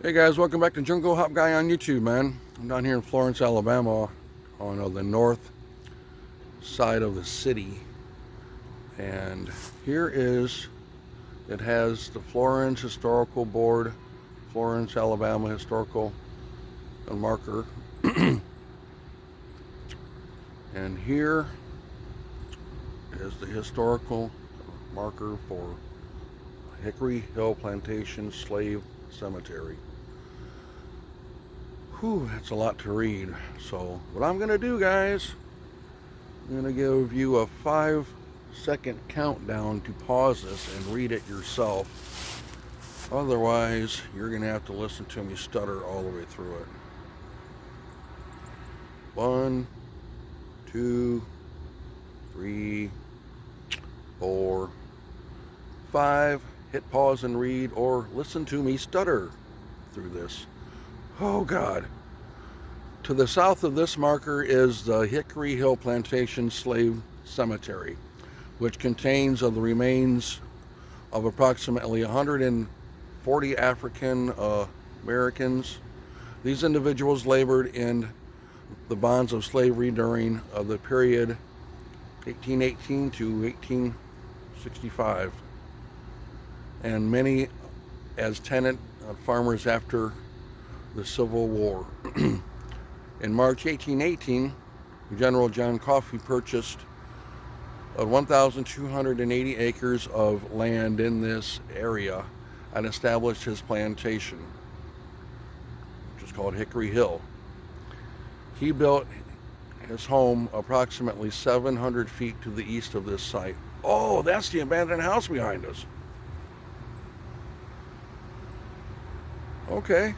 Hey guys, welcome back to Jungle Hop Guy on YouTube, man. I'm down here in Florence, Alabama, on the north side of the city, and here is it has the Florence Historical Board, Florence, Alabama Historical Marker, and here is the historical marker for Hickory Hill Plantation Slave Cemetery. Whew, that's a lot to read. So what I'm gonna do, guys, I'm gonna give you a 5-second countdown to pause this and read it yourself. Otherwise, you're gonna have to listen to me stutter all the way through it. 1, 2, 3, 4, 5. Hit pause and read, or listen to me stutter through this. Oh God. To the south of this marker is the Hickory Hill Plantation Slave Cemetery, which contains the remains of approximately 140 African Americans. These individuals labored in the bonds of slavery during the period 1818 to 1865, and many as tenant farmers after the Civil War. In March 1818, General John Coffee purchased 1,280 acres of land in this area and established his plantation, which is called Hickory Hill. He built his home approximately 700 feet to the east of this site. Oh, that's the abandoned house behind us. Okay.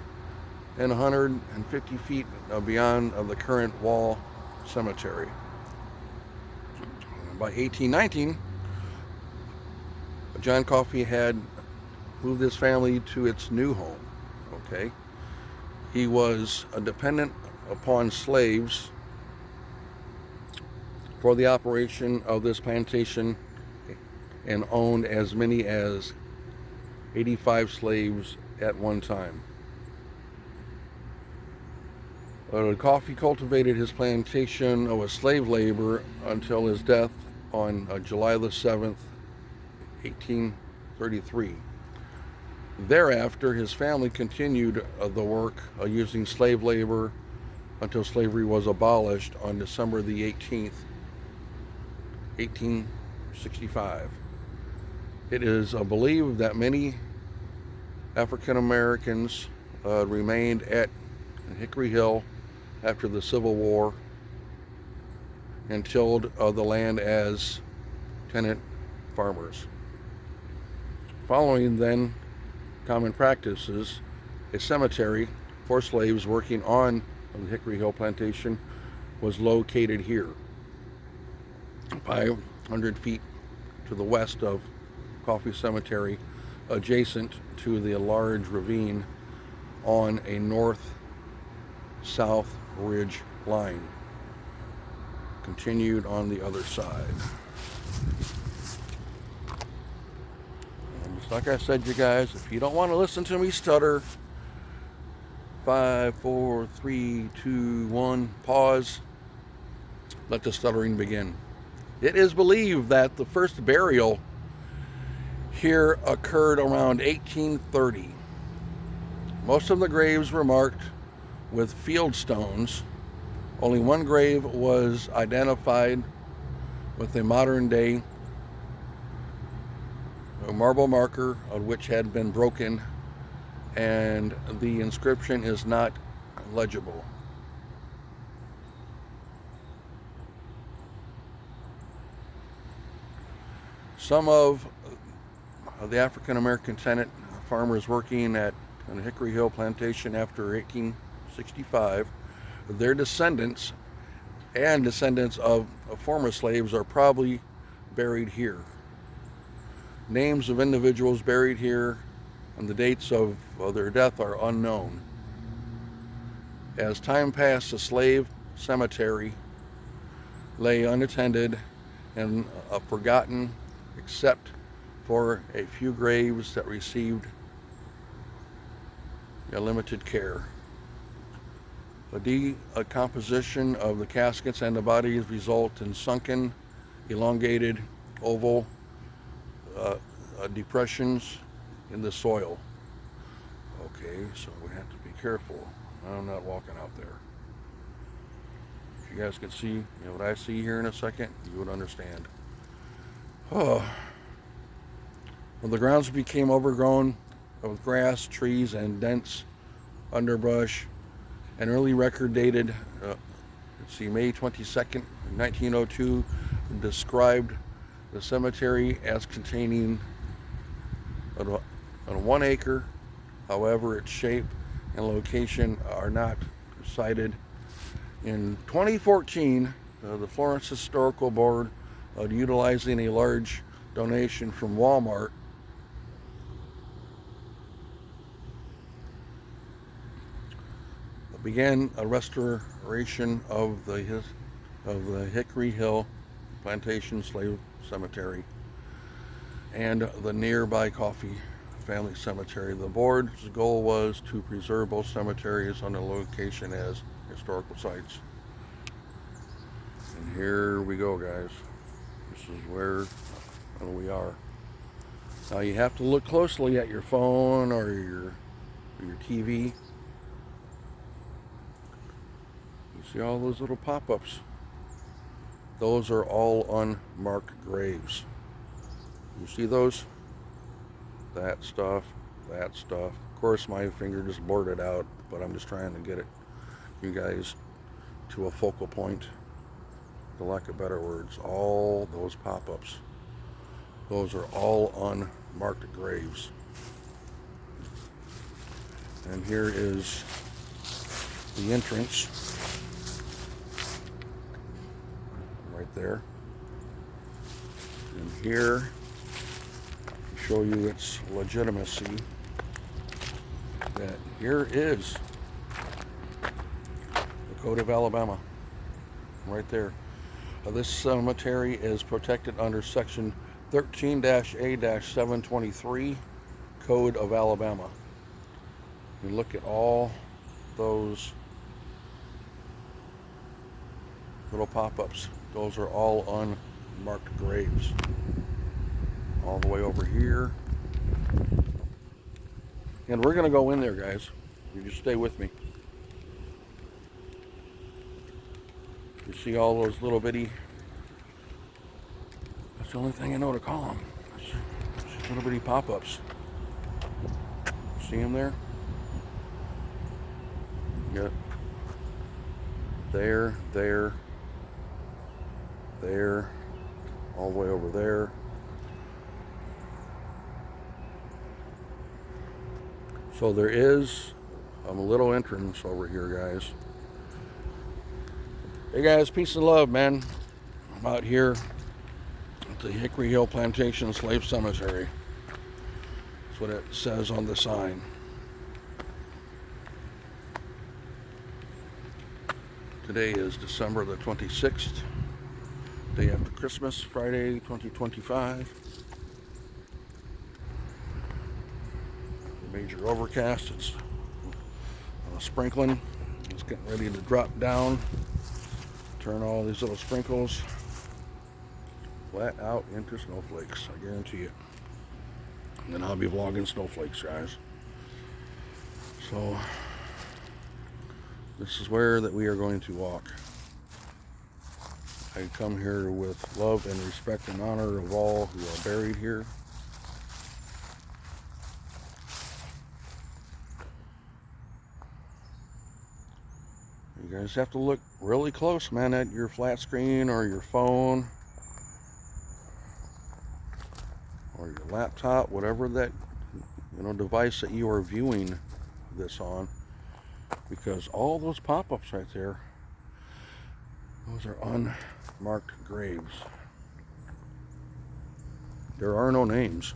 And 150 feet beyond the current wall cemetery. By 1819, John Coffey had moved his family to its new home. Okay. He was a dependent upon slaves for the operation of this plantation and owned as many as 85 slaves at one time. Coffey cultivated his plantation with slave labor until his death on July the 7th, 1833. Thereafter, his family continued the work using slave labor until slavery was abolished on December the 18th, 1865. It is believed that many African Americans remained at Hickory Hill after the Civil War and tilled the land as tenant farmers. Following then common practices, a cemetery for slaves working on the Hickory Hill plantation was located here, 500 feet to the west of Coffey Cemetery, adjacent to the large ravine on a north-south ridge line. Continued on the other side. And just like I said, you guys, if you don't want to listen to me stutter, 5, 4, 3, 2, 1, pause. Let the stuttering begin. It is believed that the first burial here occurred around 1830. Most of the graves were marked with field stones. Only one grave was identified with a modern day marble marker which had been broken, and the inscription is not legible. Some of the African American tenant farmers working at Hickory Hill Plantation after 1865, their descendants and descendants of former slaves are probably buried here. Names of individuals buried here and the dates of their death are unknown. As time passed, the slave cemetery lay unattended and forgotten, except for a few graves that received limited care. A decomposition of the caskets and the bodies result in sunken, elongated, oval depressions in the soil. Okay, so we have to be careful. I'm not walking out there. If you guys could see what I see here in a second, you would understand. Oh. Well, the grounds became overgrown with grass, trees, and dense underbrush. An early record dated, May 22nd, 1902, described the cemetery as containing a 1 acre. However, its shape and location are not cited. In 2014, the Florence Historical Board, utilizing a large donation from Walmart, began a restoration of the Hickory Hill Plantation Slave Cemetery and the nearby Coffee Family Cemetery. The board's goal was to preserve both cemeteries on the location as historical sites. And here we go, guys. This is where we are. Now you have to look closely at your phone or your TV. See all those little pop-ups? Those are all unmarked graves. You see those? That stuff. Of course, my finger just blurred it out, but I'm just trying to get it, you guys, to a focal point. For lack of better words, all those pop-ups. Those are all unmarked graves. And here is the entrance. Right there. And here, to show you its legitimacy, that here is the Code of Alabama. Right there. This cemetery is protected under Section 13-A-723 Code of Alabama. You look at all those little pop-ups. Those are all unmarked graves. All the way over here. And we're going to go in there, guys. You just stay with me. You see all those little bitty... That's the only thing I know to call them. Little bitty pop-ups. See them there? Yep. There, all the way over there. So there is a little entrance over here, guys. Hey guys, peace and love, man. I'm out here at the Hickory Hill Plantation Slave Cemetery. That's what it says on the sign. Today is December the 26th, day after Christmas, Friday, 2025. Major overcast. It's sprinkling. It's getting ready to drop down. Turn all these little sprinkles flat out into snowflakes. I guarantee it. And then I'll be vlogging snowflakes, guys. So this is where that we are going to walk. I come here with love and respect and honor of all who are buried here. You guys have to look really close, man, at your flat screen or your phone or your laptop, whatever that device that you are viewing this on, because all those pop-ups right there, those are unmarked graves. There are no names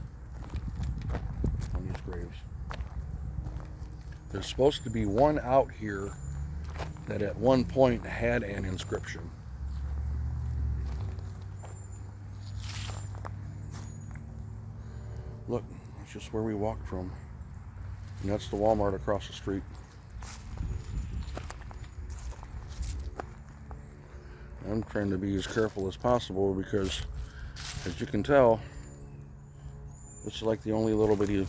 on these graves. There's supposed to be one out here that at one point had an inscription. Look, that's just where we walked from. And that's the Walmart across the street. I'm trying to be as careful as possible because, as you can tell, this is like the only little bitty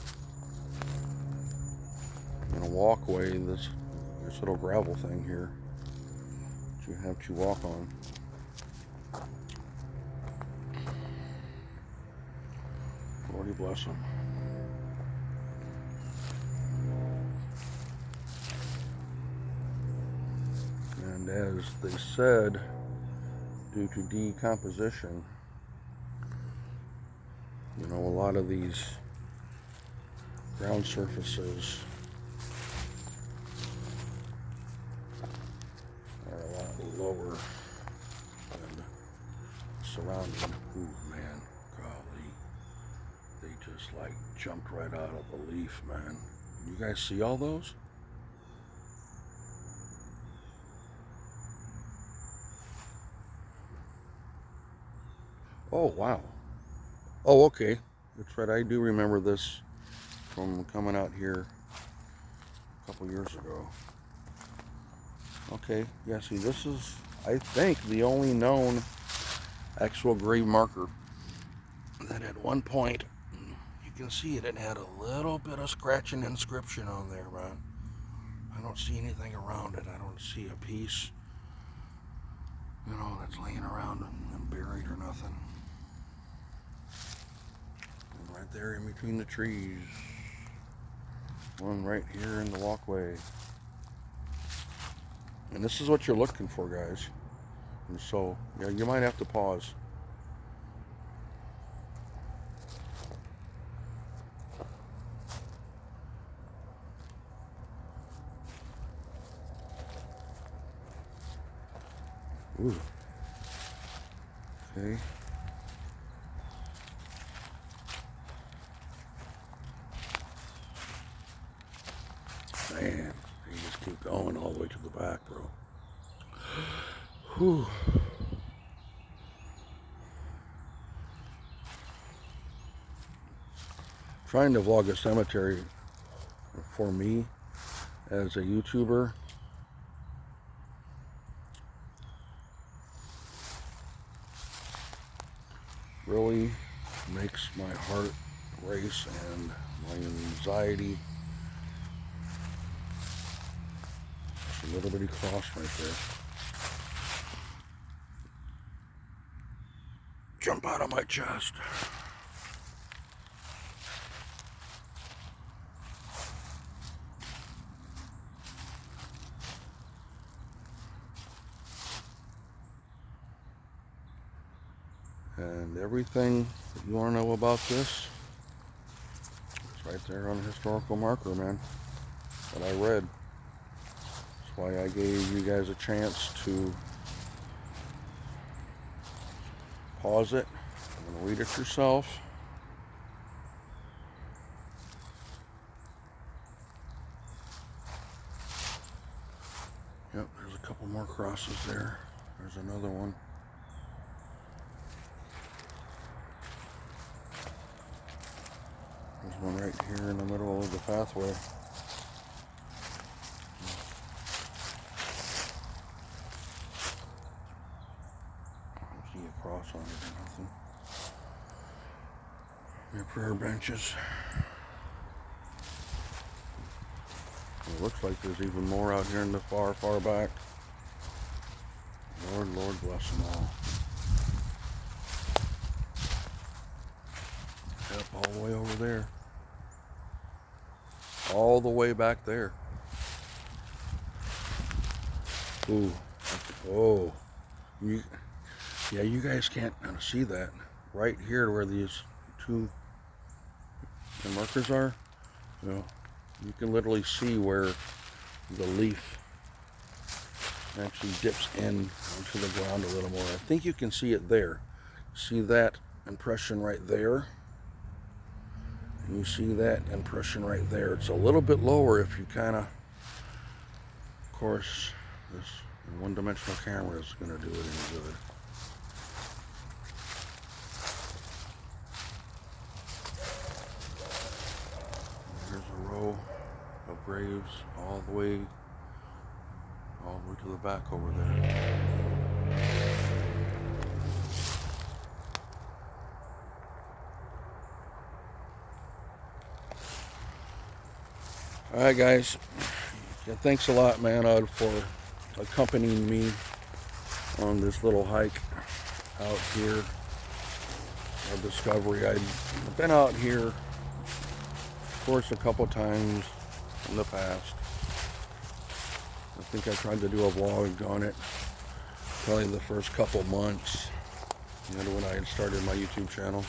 walkway, this little gravel thing here that you have to walk on. Lordy bless them. And as they said, due to decomposition, a lot of these ground surfaces are a lot lower than surrounding. Ooh, man, golly. They just like jumped right out of the leaf, man. You guys see all those? Oh, wow. Oh, okay. That's right. I do remember this from coming out here a couple years ago. Okay. Yeah, see, this is, I think, the only known actual grave marker that at one point, you can see it had a little bit of scratching inscription on there, man. I don't see anything around it. I don't see a piece, that's laying around and buried or nothing. And right there in between the trees. One right here in the walkway. And this is what you're looking for, guys. And so, yeah, you might have to pause. Ooh. Okay. Man, you just keep going all the way to the back, bro. Whew. Trying to vlog a cemetery for me as a YouTuber really makes my heart race and my anxiety. Just a little bitty cross right there. Jump out of my chest. And everything that you want to know about this is right there on the historical marker, man, that I read. That's why I gave you guys a chance to pause it and read it yourself. Yep, there's a couple more crosses there. There's another one. There's one right here in the middle of the pathway. I don't see a cross on it or nothing. Your prayer benches. It looks like there's even more out here in the far, far back. Lord bless them all. Yep, all the way over there. All the way back there. Ooh. Oh. Yeah, you guys can't see that. Right here where these two markers are, you can literally see where the leaf actually dips in onto the ground a little more. I think you can see it there. See that impression right there? And you see that impression right there. It's a little bit lower if you of course, this one-dimensional camera is going to do it any good. Here's a row of graves all the way to the back over there. All right, guys. Yeah, thanks a lot, man, for accompanying me on this little hike out here of Discovery. I've been out here, of course, a couple times in the past. I think I tried to do a vlog on it probably the first couple months, when I had started my YouTube channel.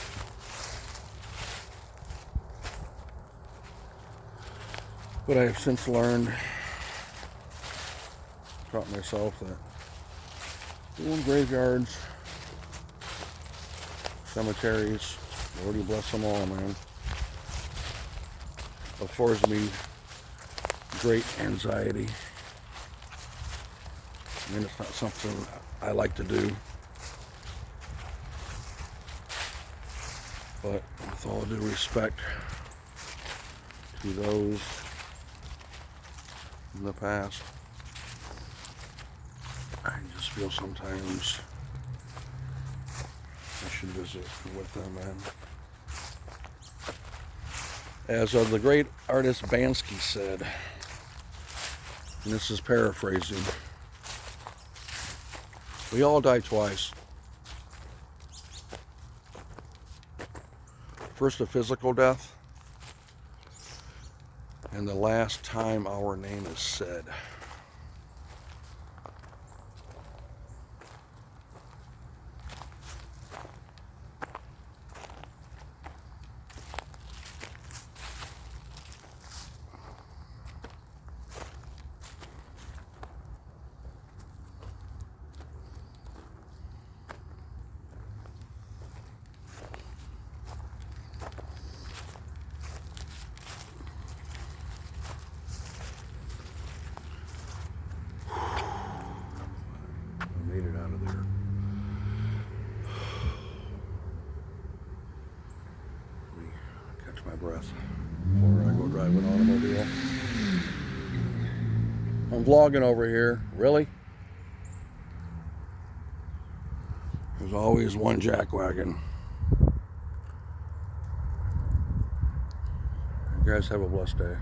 But I have since learned, taught myself that doing graveyards, cemeteries, Lordy bless them all, man, affords me great anxiety. I mean, it's not something I like to do, but with all due respect to those in the past, I just feel sometimes I should visit with them, man. As the great artist Banksy said, and this is paraphrasing, we all die twice. First, a physical death, and the last time our name is said. Made it out of there. Let me catch my breath before I go drive an automobile. I'm vlogging over here. Really? There's always one jackwagon. You guys have a blessed day.